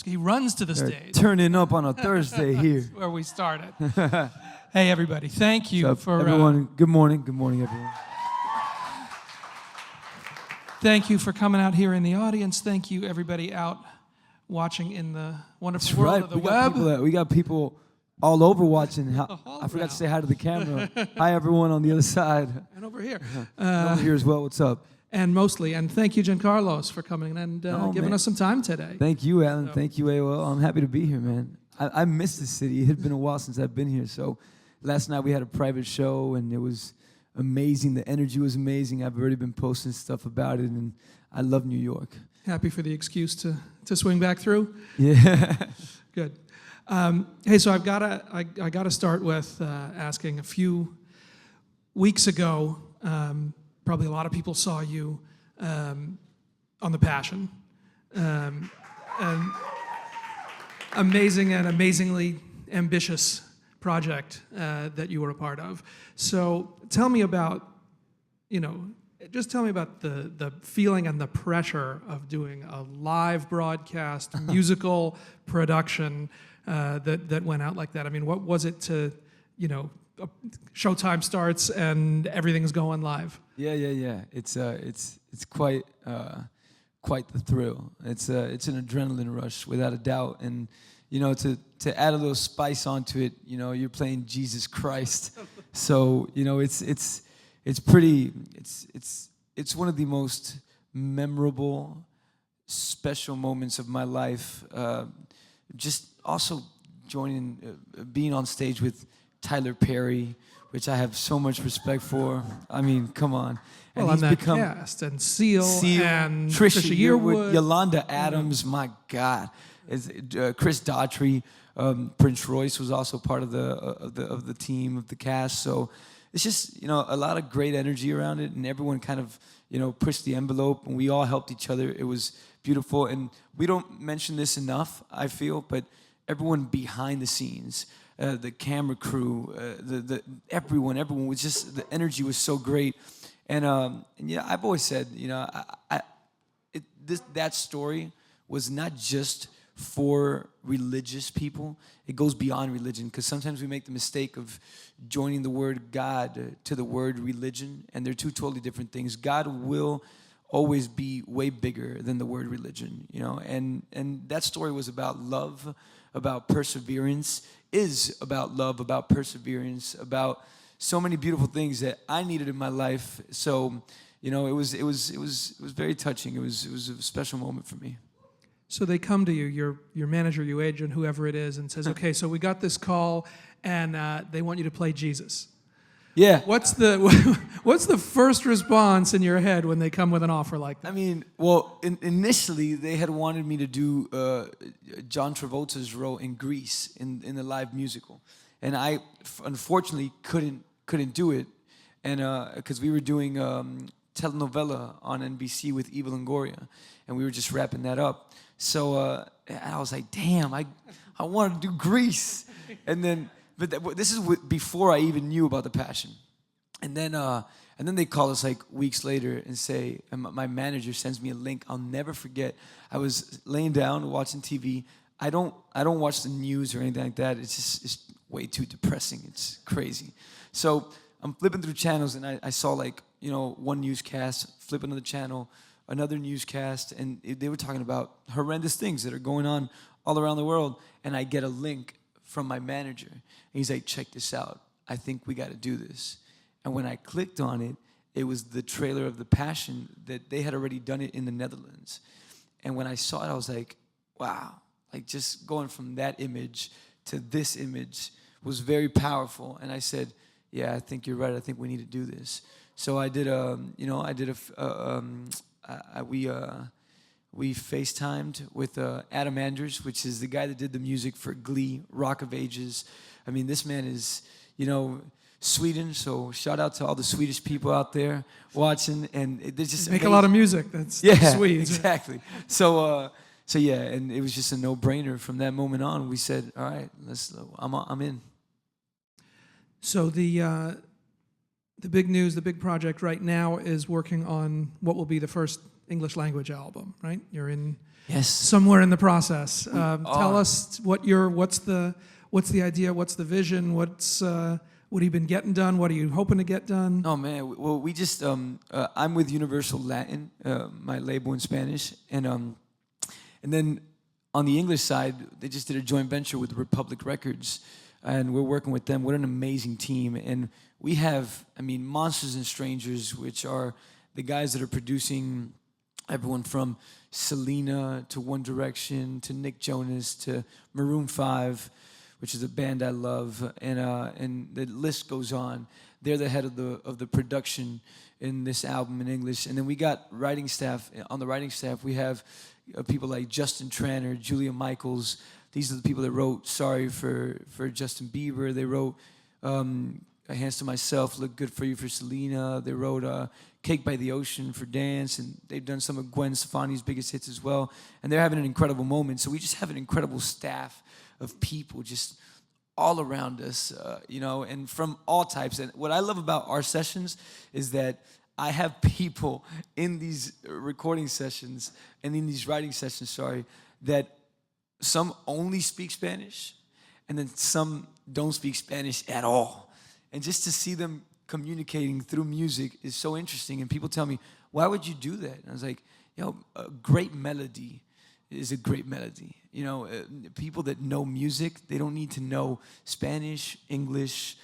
He runs to the stage. Turning up on a Thursday here. That's where we started. Hey, everybody. Thank you What's up, for... everyone. Good morning. Good morning, everyone. Thank you for coming out here in the audience. Thank you, everybody out watching in the wonderful That's world right. of the web. We got people all over watching. I forgot around. to say hi to the camera. Hi, everyone on the other side. And over here. Over here as well. What's up? And mostly. And thank you, Jencarlos, for coming and giving us some time today. Thank you, Alan. Thank you, AOL. I'm happy to be here, man. I miss the city. It had been a while since I've been here. So last night we had a private show, and it was amazing. The energy was amazing. I've already been posting stuff about it, and I love New York. Happy for the excuse to swing back through? Yeah. Good. Hey, so I gotta start with asking. A few weeks ago, probably a lot of people saw you on The Passion. An amazing and amazingly ambitious project that you were a part of. So tell me about, just tell me about the feeling and the pressure of doing a live broadcast, musical production that went out like that. I mean, what was it to, showtime starts and everything's going live? Yeah. It's quite the thrill. It's an adrenaline rush without a doubt, and to add a little spice onto it, you're playing Jesus Christ. So it's one of the most memorable, special moments of my life. Just also being on stage with Tyler Perry, which I have so much respect for. I mean, come on. And he's become cast, and Seal and Trisha Yearwood, Yolanda Adams, my God. Chris Daughtry, Prince Royce was also part of the team, of the cast. So it's just, a lot of great energy around it, and everyone kind of, pushed the envelope, and we all helped each other. It was beautiful, and we don't mention this enough, I feel, but everyone behind the scenes, the camera crew, everyone was just, the energy was so great. And I've always said, that story was not just for religious people. It goes beyond religion, because sometimes we make the mistake of joining the word God to the word religion, and they're two totally different things. God will always be way bigger than the word religion, and that story was about love, about perseverance, is about love, about perseverance, about so many beautiful things that I needed in my life. So, it was very touching. It was a special moment for me. So they come to you, your manager, your agent, whoever it is, and says, "Okay, so we got this call, and they want you to play Jesus." Yeah. What's the first response in your head when they come with an offer like that? I mean, well, initially they had wanted me to do John Travolta's role in Grease in the live musical, and I unfortunately couldn't do it, and because we were doing telenovela on NBC with Eva Longoria, and we were just wrapping that up. So I was like, damn, I wanted to do Grease, and then. But this is before I even knew about The Passion. And then they call us like weeks later and say, and my manager sends me a link. I'll never forget. I was laying down watching TV. I don't watch the news or anything like that. It's way too depressing. It's crazy. So I'm flipping through channels, and I saw one newscast, flip another channel, another newscast, and they were talking about horrendous things that are going on all around the world. And I get a link from my manager, and he's like, "Check this out. I think we got to do this." And when I clicked on it, it was the trailer of The Passion that they had already done it in the Netherlands. And when I saw it, I was like, wow, like just going from that image to this image was very powerful. And I said, yeah, I think you're right. I think we need to do this. So I did we FaceTimed with Adam Andrews, which is the guy that did the music for Glee, Rock of Ages. I mean, this man is, Sweden, so shout out to all the Swedish people out there watching. And they just make a lot of music. That's Swedes. Exactly. So yeah, and it was just a no-brainer. From that moment on, we said, all right, I'm in. So the big news, the big project right now is working on what will be the first English language album, right? You're in Yes. somewhere in the process. Tell are. us what's the idea, what's the vision, what have you been getting done, what are you hoping to get done? Oh man, well we just I'm with Universal Latin, my label in Spanish, and then on the English side, they just did a joint venture with Republic Records, and we're working with them. What an amazing team, and we have, I mean, Monsters and Strangers, which are the guys that are producing everyone from Selena to One Direction to Nick Jonas to Maroon 5, which is a band I love, and the list goes on. They're the head of the production in this album in English, and then we got writing staff. On the writing staff, we have people like Justin Tranter, Julia Michaels. These are the people that wrote "Sorry" for Justin Bieber. They wrote "Hands to Myself," "Look Good for You" for Selena. They wrote "Cake by the Ocean" for Dance, and they've done some of Gwen Stefani's biggest hits as well. And they're having an incredible moment. So we just have an incredible staff of people just all around us, you know, and from all types. And what I love about our sessions is that I have people in these recording sessions and in these writing sessions, sorry, that some only speak Spanish and then some don't speak Spanish at all. And just to see them communicating through music is so interesting. And people tell me, why would you do that? And I was like, you know, a great melody is a great melody. You know, people that know music, they don't need to know Spanish, English,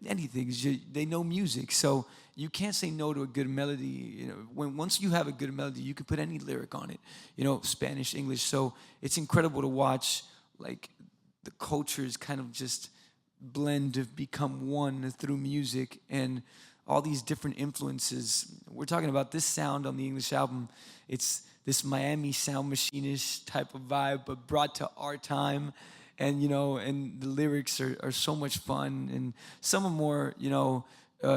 anything. They know music. So you can't say no to a good melody. You know, once you have a good melody, you can put any lyric on it. You know, Spanish, English. So it's incredible to watch, like, the cultures kind of just blend, become one through music, and all these different influences. We're talking about this sound on the English album. It's this Miami sound machine-ish type of vibe, but brought to our time. And, you know, and the lyrics are so much fun. And some are more, you know,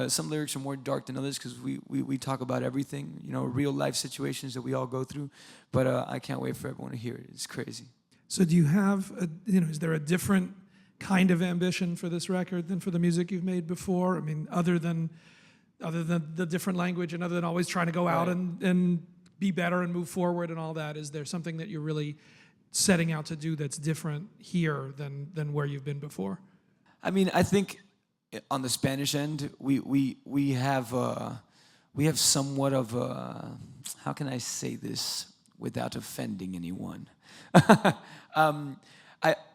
some lyrics are more dark than others because we talk about everything, you know, real life situations that we all go through. But I can't wait for everyone to hear it. It's crazy. So do you have, is there a different kind of ambition for this record than for the music you've made before? I mean, other than the different language and other than always trying to go out and be better and move forward and all that, is there something that you're really setting out to do that's different here than where you've been before? I mean, I think on the Spanish end, we have somewhat of a, how can I say this without offending anyone?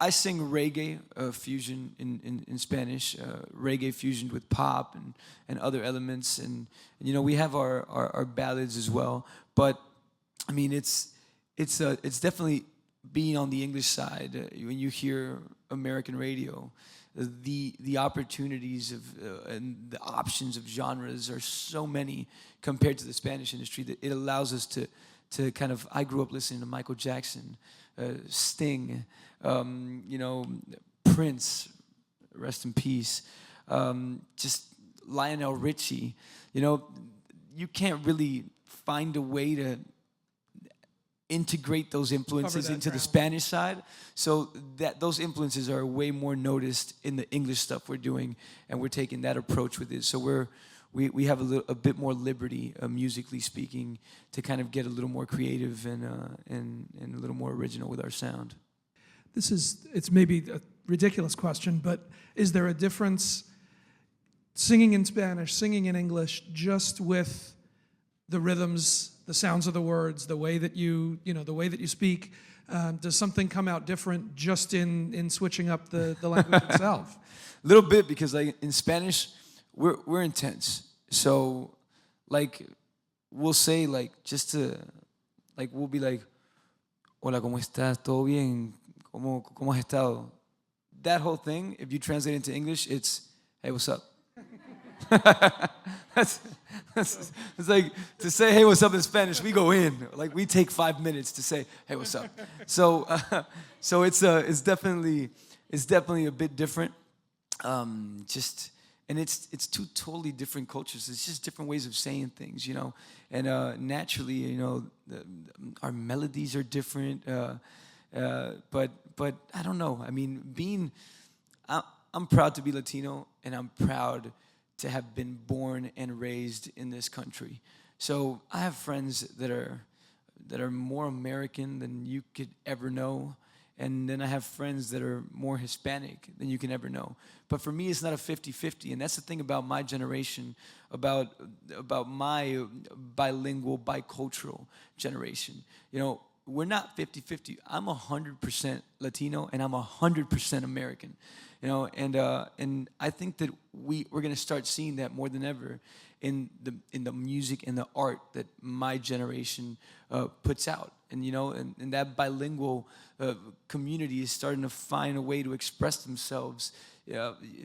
I sing reggae fusion in Spanish, reggae fusioned with pop and other elements, and you know, we have our ballads as well. But I mean, it's definitely being on the English side. When you hear American radio, the opportunities of and the options of genres are so many compared to the Spanish industry that it allows us to kind of. I grew up listening to Michael Jackson, Sting, you know, Prince, rest in peace, just Lionel Richie. You know, you can't really find a way to integrate those influences into the Spanish side, so that those influences are way more noticed in the English stuff we're doing, and we're taking that approach with it. So we have a bit more liberty, musically speaking, to kind of get a little more creative and a little more original with our sound. It's maybe a ridiculous question, but is there a difference singing in Spanish, singing in English, just with the rhythms, the sounds of the words, the way that you speak? Does something come out different just in switching up the language itself? A little bit, because like in Spanish, we're intense. So like we'll say, like, just to, like, we'll be like, hola, ¿cómo estás? ¿Todo bien? ¿Cómo has estado? That whole thing, if you translate into English, it's, hey, what's up? It's like, to say hey what's up in Spanish, we go in, like, we take 5 minutes to say hey what's up. So it's definitely a bit different. And it's two totally different cultures. It's just different ways of saying things, you know. And naturally, you know, our melodies are different. But I don't know. I mean, I'm proud to be Latino, and I'm proud to have been born and raised in this country. So I have friends that are that are more American than you could ever know. And then I have friends that are more Hispanic than you can ever know. But for me, it's not a 50-50. And that's the thing about my generation, about my bilingual, bicultural generation. You know, we're not 50-50. I'm 100% Latino, and I'm 100% American. You know, and I think that we're going to start seeing that more than ever in the music and the art that my generation puts out. And you know, and that bilingual community is starting to find a way to express themselves.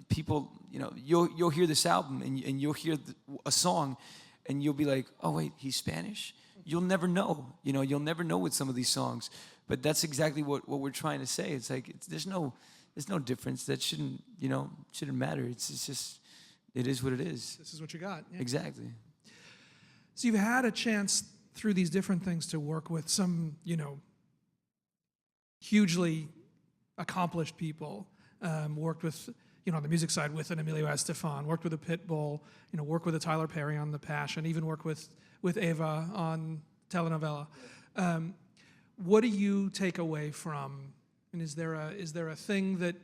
People, you know, you'll hear this album and you'll hear a song, and you'll be like, oh wait, he's Spanish. You'll never know. You know, you'll never know with some of these songs. But that's exactly what we're trying to say. It's like there's no difference. That shouldn't matter. It's just, it is what it is. This is what you got. Yeah. Exactly. So you've had a chance through these different things to work with some, you know, hugely accomplished people. Worked with, you know, on the music side with an Emilio Estefan, worked with a Pitbull, you know, worked with a Tyler Perry on The Passion, even worked with Eva on telenovela. What do you take away from, and is there a thing that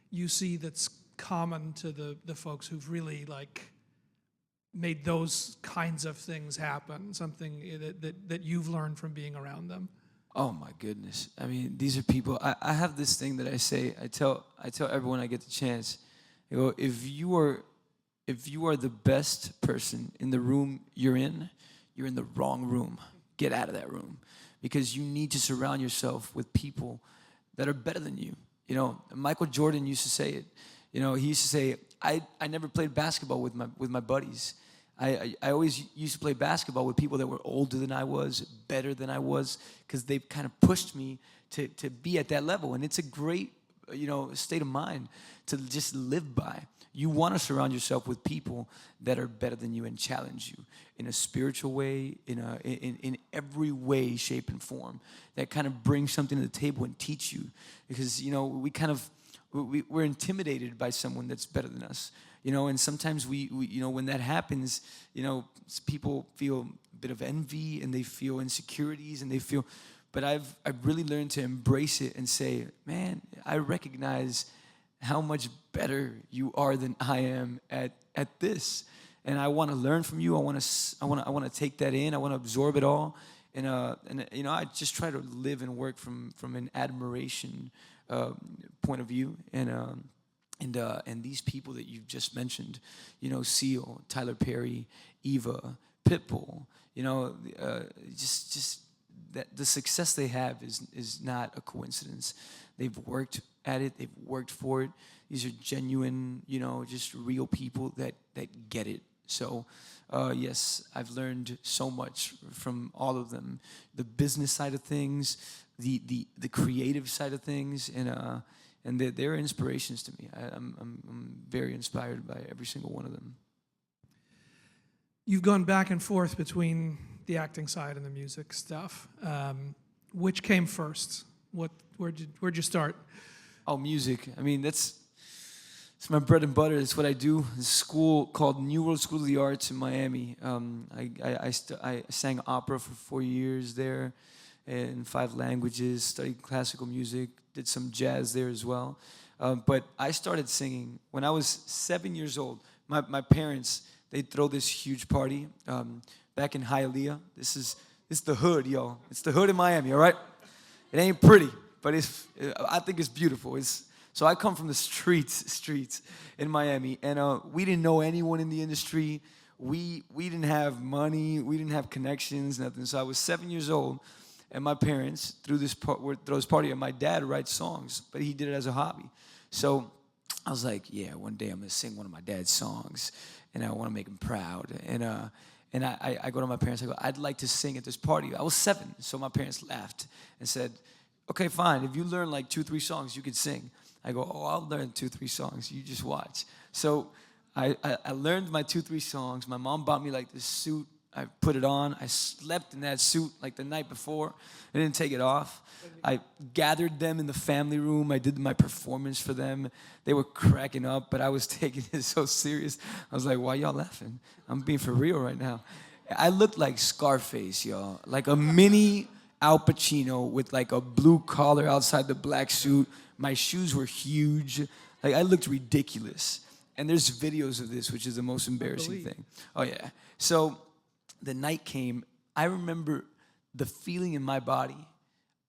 you see that's common to the folks who've really like made those kinds of things happen, something that you've learned from being around them? Oh my goodness. I mean, these are people. I have this thing that I say. I tell everyone I get the chance. I go, if you are the best person in the room you're in the wrong room. Get out of that room, because you need to surround yourself with people that are better than you. You know, Michael Jordan used to say it. You know, he used to say, I never played basketball with my buddies. I always used to play basketball with people that were older than I was, better than I was, because they've kind of pushed me to be at that level. And it's a great, you know, state of mind to just live by. You want to surround yourself with people that are better than you and challenge you in a spiritual way, in every way, shape, and form, that kind of bring something to the table and teach you. Because, you know, we're intimidated by someone that's better than us. You know, and sometimes we you know, when that happens, you know, people feel a bit of envy and they feel insecurities and they feel, but I've really learned to embrace it and say, man, I recognize how much better you are than I am at this, and I want to learn from you. I want to take that in. I want to absorb it all, and you know, I just try to live and work from an admiration point of view, and these people that you've just mentioned, you know, Seal, Tyler Perry, Eva, Pitbull, you know, just that the success they have is not a coincidence. They've worked at it. They've worked for it. These are genuine, you know, just real people that get it. So, yes, I've learned so much from all of them. The business side of things, the creative side of things, and they're inspirations to me. I'm very inspired by every single one of them. You've gone back and forth between the acting side and the music stuff. Which came first? Where'd you start? Oh, music. I mean, it's my bread and butter. It's what I do. It's a school called New World School of the Arts in Miami. I sang opera for 4 years there in 5 languages, studied classical music, did some jazz there as well. But I started singing when I was 7 years old. My parents, they'd throw this huge party back in Hialeah. This is the hood, y'all. It's the hood in Miami, all right? It ain't pretty, but I think it's beautiful. So I come from the streets in Miami, and we didn't know anyone in the industry. We didn't have money. We didn't have connections, nothing. So I was 7 years old, and my parents threw this party, and my dad writes songs, but he did it as a hobby. So I was like, yeah, one day I'm gonna sing one of my dad's songs, and I want to make him proud. And I go to my parents. I go, I'd like to sing at this party. I was 7, so my parents laughed and said, okay, fine. If you learn like 2-3 songs, you could sing. I go, oh, I'll learn 2-3 songs. You just watch. So I learned my 2-3 songs. My mom bought me like this suit. I put it on. I slept in that suit like the night before. I didn't take it off. I gathered them in the family room. I did my performance for them. They were cracking up, but I was taking it so serious. I was like, why y'all laughing? I'm being for real right now. I looked like Scarface, y'all. Like a mini Al Pacino with like a blue collar outside the black suit. My shoes were huge. Like I looked ridiculous. And there's videos of this, which is the most embarrassing thing. Oh yeah. So the night came. I remember the feeling in my body.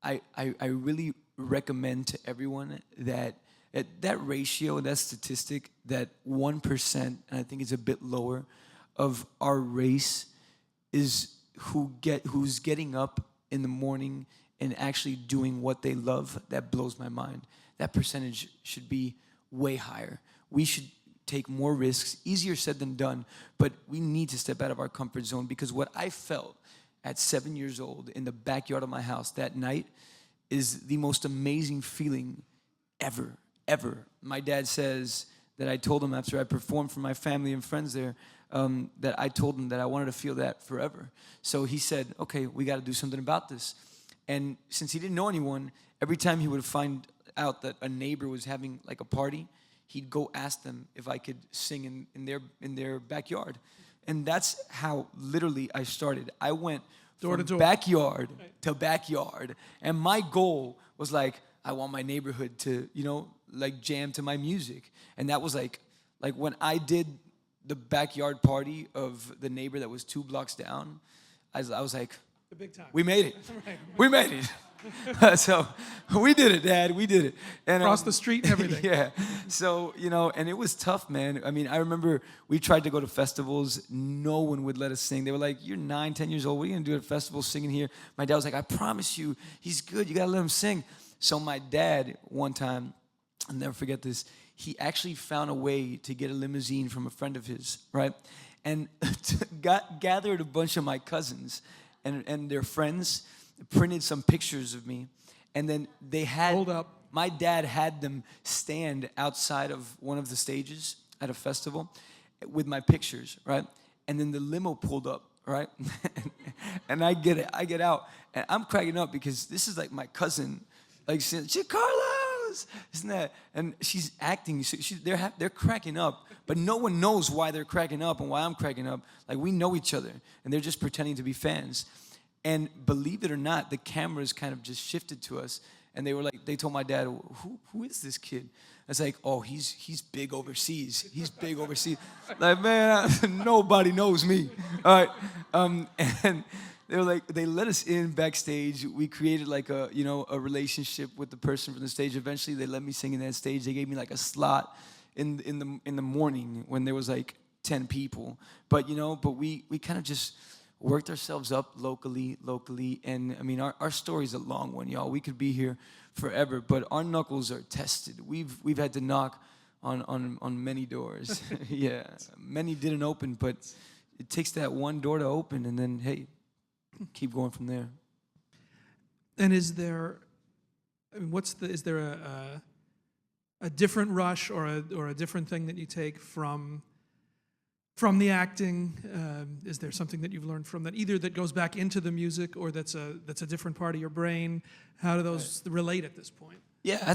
I really recommend to everyone that that ratio, that statistic, that 1%, and I think it's a bit lower, of our race is who's getting up in the morning and actually doing what they love. That blows my mind. That percentage should be way higher. We should take more risks. Easier said than done, but we need to step out of our comfort zone, because what I felt at 7 years old in the backyard of my house that night is the most amazing feeling ever, ever. My dad says that I told him after I performed for my family and friends there, that I told him that I wanted to feel that forever. So he said, okay, we got to do something about this. And since he didn't know anyone, every time he would find out that a neighbor was having like a party, he'd go ask them if I could sing in their backyard. And that's how literally I started. I went door to door, backyard to backyard. And my goal was like, I want my neighborhood to, like jam to my music. And that was like when I did the backyard party of the neighbor that was 2 blocks down, I was like, the big time. We made it. Right. We made it. So we did it, Dad. We did it. And across the street and everything. Yeah. So, and it was tough, man. I mean, I remember we tried to go to festivals. No one would let us sing. They were like, you're 9, 10 years old. What are you going to do at a festival singing here? My dad was like, I promise you, he's good. You got to let him sing. So my dad, one time, I'll never forget this, he actually found a way to get a limousine from a friend of his, right? And gathered a bunch of my cousins and their friends, printed some pictures of me, and then they had, hold up, my dad had them stand outside of one of the stages at a festival with my pictures, right? And then the limo pulled up, right? And I get out, and I'm cracking up because this is like my cousin, like saying, Jencarlos, isn't that? And she's acting, they're cracking up, but no one knows why they're cracking up and why I'm cracking up. Like we know each other, and they're just pretending to be fans. And believe it or not, the cameras kind of just shifted to us, and they told my dad, who is this kid? I was like, oh, he's big overseas. He's big overseas. Like, man, nobody knows me. All right. And they were like, they let us in backstage. We created like a relationship with the person from the stage. Eventually, they let me sing in that stage. They gave me like a slot in the morning when there was like 10 people. But we kind of just worked ourselves up locally, and I mean our story's a long one, y'all. We could be here forever, but our knuckles are tested. We've had to knock on many doors. Yeah, many didn't open, but it takes that one door to open, and then hey, keep going from there. And is there a different rush or a different thing that you take from the acting? Is there something that you've learned from that, either that goes back into the music or that's a different part of your brain? How do those relate at this point? Yeah, I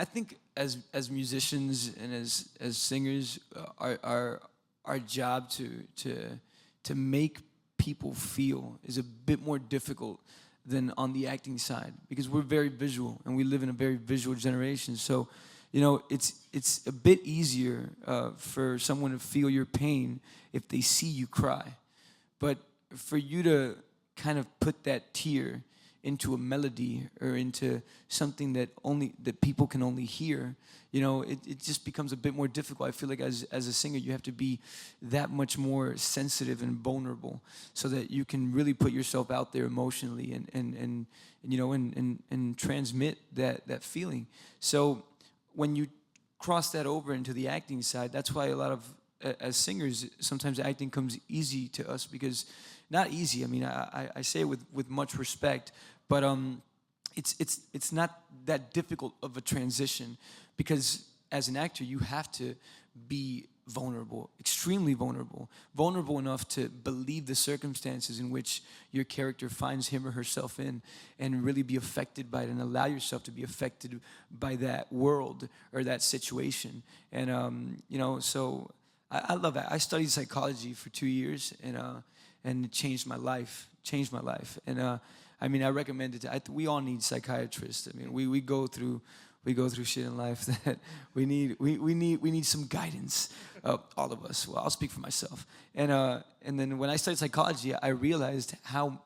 think as musicians and as singers, our job to make people feel is a bit more difficult than on the acting side, because we're very visual and we live in a very visual generation. So it's a bit easier for someone to feel your pain if they see you cry. But for you to kind of put that tear into a melody or into something that people can only hear, it just becomes a bit more difficult. I feel like as a singer, you have to be that much more sensitive and vulnerable so that you can really put yourself out there emotionally and transmit that feeling. So when you cross that over into the acting side, that's why a lot of, as singers, sometimes acting comes easy to us, because, not easy, I mean, I say it with much respect, but it's not that difficult of a transition, because as an actor, you have to be vulnerable, extremely vulnerable enough to believe the circumstances in which your character finds him or herself in, and really be affected by it and allow yourself to be affected by that world or that situation. And so I love that. I studied psychology for 2 years, and it changed my life. And I mean, I recommend it. We all need psychiatrists. I mean, we go through shit in life that we need some guidance. All of us. Well, I'll speak for myself. And then when I studied psychology, I realized how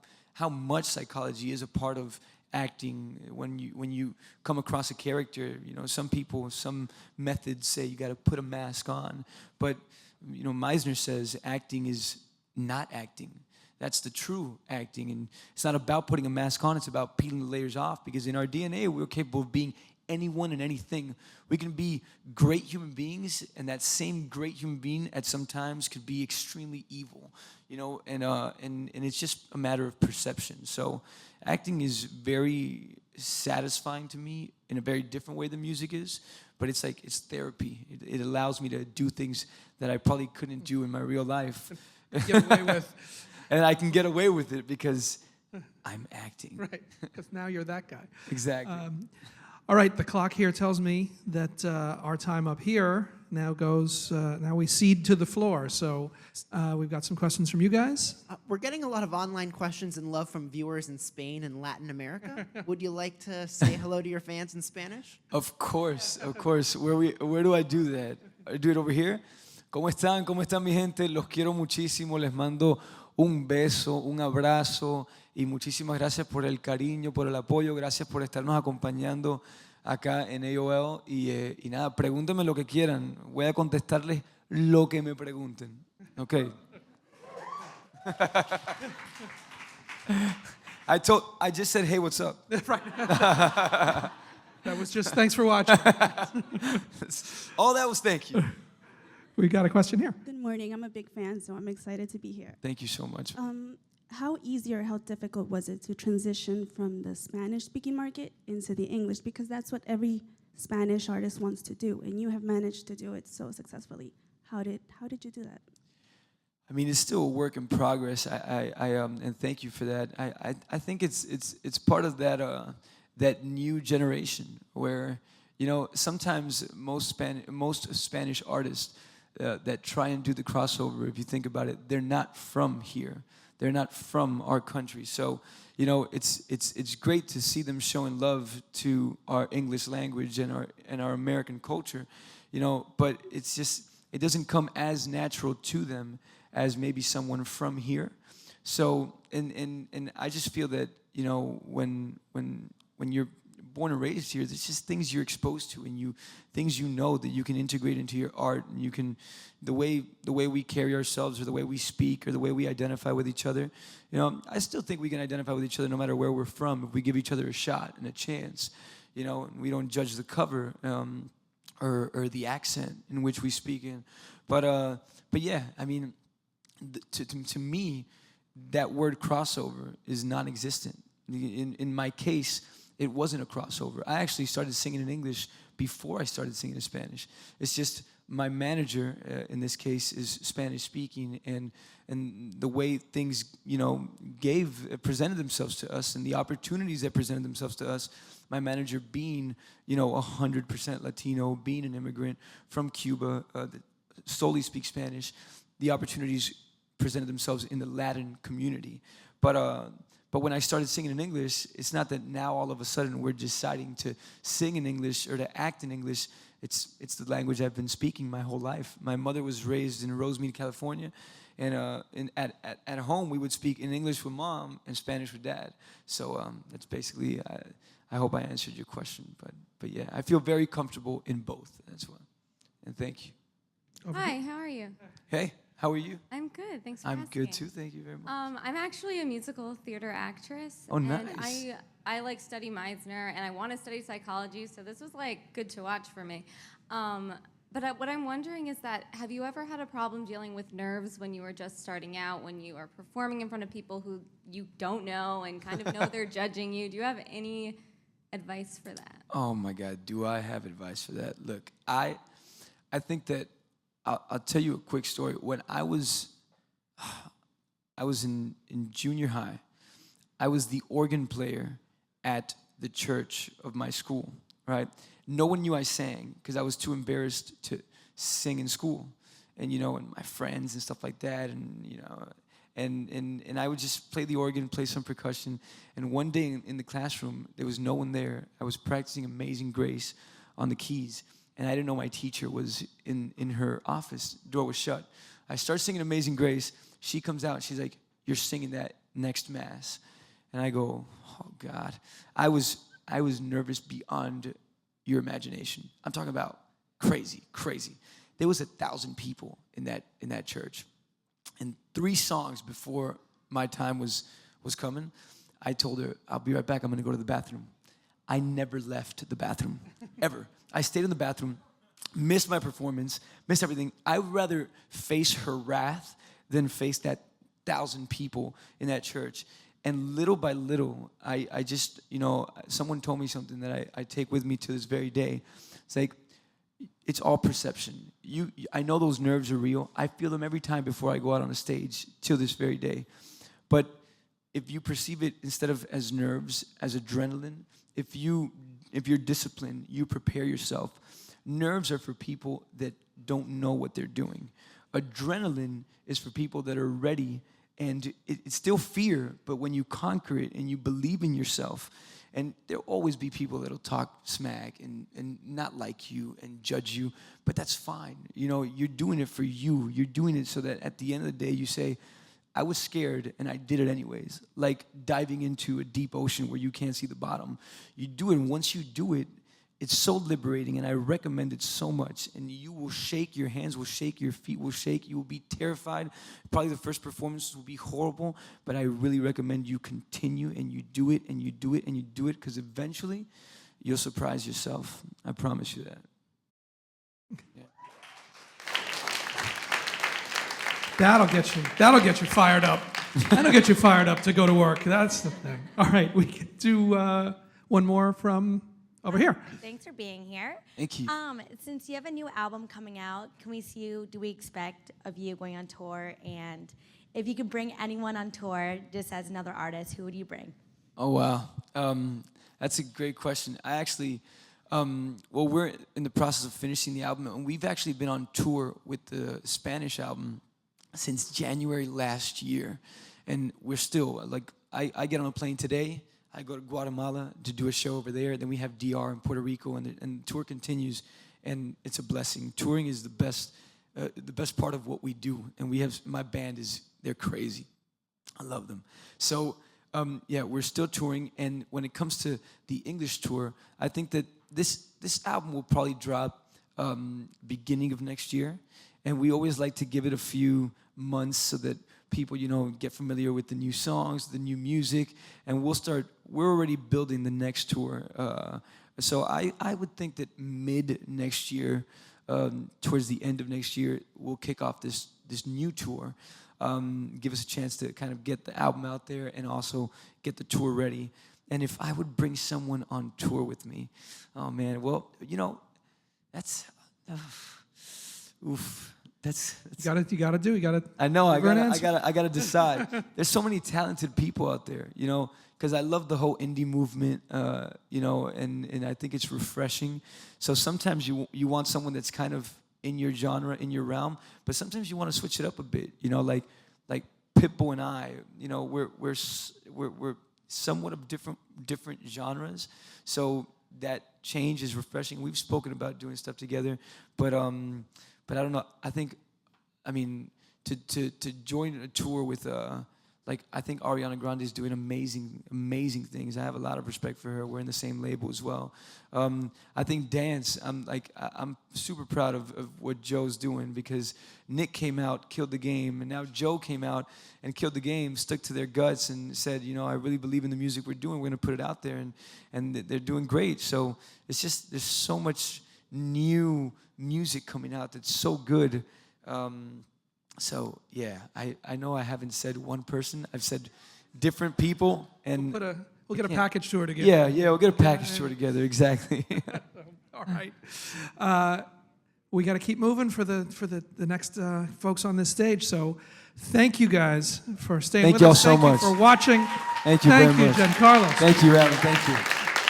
much psychology is a part of acting. When you come across a character, some methods say you got to put a mask on, but Meisner says acting is not acting. That's the true acting, and it's not about putting a mask on. It's about peeling the layers off, because in our DNA, we're capable of being anyone and anything. We can be great human beings, and that same great human being at some times could be extremely evil, and it's just a matter of perception. So acting is very satisfying to me in a very different way than music is, but it's therapy. It allows me to do things that I probably couldn't do in my real life. Get away with. And I can get away with it because I'm acting. Right, because now you're that guy. Exactly. All right, the clock here tells me that our time up here now goes, now we cede to the floor. So we've got some questions from you guys. We're getting a lot of online questions and love from viewers in Spain and Latin America. Would you like to say hello to your fans in Spanish? Of course. Where do I do that? I do it over here? ¿Cómo están? ¿Cómo están, mi gente? Los quiero muchísimo. Les mando un beso, un abrazo y muchísimas gracias por el cariño, por el apoyo. Gracias por estarnos acompañando acá en AOL. Y nada, pregúntenme lo que quieran. Voy a contestarles lo que me pregunten. ¿Ok? I just said, hey, what's up? That was just thanks for watching. All that was thank you. We got a question here. Good morning. I'm a big fan, so I'm excited to be here. Thank you so much. How easy or how difficult was it to transition from the Spanish-speaking market into the English? Because that's what every Spanish artist wants to do, and you have managed to do it so successfully. How did you do that? I mean, it's still a work in progress. And thank you for that. I think it's part of that new generation where sometimes most Spanish artists that try and do the crossover, if you think about it, they're not from here. They're not from our country. So, it's great to see them showing love to our English language and our American culture, but it doesn't come as natural to them as maybe someone from here. So, and I just feel that, when you're born and raised here, there's just things you're exposed to, and things that you can integrate into your art, and you can the way we carry ourselves, or the way we speak, or the way we identify with each other. I still think we can identify with each other no matter where we're from if we give each other a shot and a chance. And we don't judge the cover or the accent in which we speak in. But yeah, I mean, to me, that word crossover is non-existent. In my case, it wasn't a crossover. I actually started singing in English before I started singing in Spanish. It's just my manager, in this case, is Spanish speaking, and the way things, presented themselves to us, and the opportunities that presented themselves to us. My manager being, 100% Latino, being an immigrant from Cuba, that solely speaks Spanish, the opportunities presented themselves in the Latin community. But when I started singing in English, it's not that now all of a sudden we're deciding to sing in English or to act in English. It's the language I've been speaking my whole life. My mother was raised in Rosemead, California, and at home we would speak in English with mom and Spanish with dad. So that's basically. I hope I answered your question, but yeah, I feel very comfortable in both. That's why, and thank you. Hi, how are you? Hey. How are you? I'm good. Thanks for asking. I'm good too. Thank you very much. I'm actually a musical theater actress. Oh, nice. And I study Meisner, and I want to study psychology, so this was good to watch for me. But what I'm wondering is that, have you ever had a problem dealing with nerves when you were just starting out, when you are performing in front of people who you don't know and kind of know they're judging you? Do you have any advice for that? Oh my God, do I have advice for that? Look, I think that I'll tell you a quick story. When I was in junior high, I was the organ player at the church of my school, right? No one knew I sang because I was too embarrassed to sing in school. And, and my friends and stuff like that. And I would just play the organ, play some percussion. And one day in the classroom, there was no one there. I was practicing Amazing Grace on the keys, and I didn't know my teacher was in her office. Door was shut. I start singing Amazing Grace. She comes out, she's like, "You're singing that next Mass." And I go, "Oh God." I was nervous beyond your imagination. I'm talking about crazy. There was 1,000 people in that church. And 3 songs before my time was coming, I told her, "I'll be right back, I'm gonna go to the bathroom." I never left the bathroom, ever. I stayed in the bathroom, missed my performance, missed everything. I would rather face her wrath than face that 1,000 people in that church. And little by little, I just, someone told me something that I take with me to this very day. It's like, it's all perception. I know those nerves are real. I feel them every time before I go out on a stage till this very day. But if you perceive it instead of as nerves, as adrenaline, if you're disciplined, you prepare yourself. Nerves are for people that don't know what they're doing. Adrenaline is for people that are ready, and it's still fear, but when you conquer it and you believe in yourself, and there'll always be people that'll talk smack and not like you and judge you, but that's fine. You're doing it for you. You're doing it so that at the end of the day you say, "I was scared and I did it anyways." Like diving into a deep ocean where you can't see the bottom. You do it, and once you do it, it's so liberating, and I recommend it so much. And you will shake, your hands will shake, your feet will shake, you will be terrified. Probably the first performance will be horrible, but I really recommend you continue and you do it and you do it and you do it, because eventually you'll surprise yourself. I promise you that. Yeah. That'll get you fired up. That'll get you fired up to go to work. That's the thing. All right, we can do one more from over here. Thanks for being here. Thank you. Since you have a new album coming out, do we expect of you going on tour? And if you could bring anyone on tour, just as another artist, who would you bring? Oh, wow. That's a great question. I actually, we're in the process of finishing the album, and we've actually been on tour with the Spanish album since January last year. And we're still, I get on a plane today, I go to Guatemala to do a show over there, then we have DR in Puerto Rico, and the tour continues, and it's a blessing. Touring is the best part of what we do, and my band they're crazy. I love them. So, we're still touring, and when it comes to the English tour, I think that this album will probably drop beginning of next year, and we always like to give it a few months so that people, get familiar with the new songs, the new music, and we're already building the next tour. So I would think that mid next year, towards the end of next year, we'll kick off this new tour. Give us a chance to kind of get the album out there and also get the tour ready. And if I would bring someone on tour with me, oh man, well, that's, oof. That's You gotta. I know. I gotta decide. There's so many talented people out there, because I love the whole indie movement, and I think it's refreshing. So sometimes you want someone that's kind of in your genre, in your realm, but sometimes you want to switch it up a bit, like Pitbull and I, we're somewhat of different genres. So that change is refreshing. We've spoken about doing stuff together, but I don't know. To join a tour with, I think Ariana Grande is doing amazing things. I have a lot of respect for her. We're in the same label as well. I think dance. I'm super proud of what Joe's doing, because Nick came out, killed the game, and now Joe came out and killed the game, stuck to their guts, and said, I really believe in the music we're doing. We're gonna put it out there, and they're doing great. So it's just there's so much new music coming out that's so good. So yeah, I know I haven't said one person. I've said different people, and we'll get a package tour together. Yeah, we'll get a package tour together. Exactly. All right. We got to keep moving for the next folks on this stage. So thank you guys for staying with us. Thank you all so much. Thank you for watching. Thank you very much. Thank you, Jencarlos. Thank you, Adam. Thank you.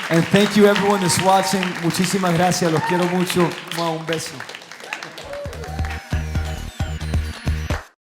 And thank you everyone that's watching. Muchísimas gracias. Los quiero mucho. Un beso.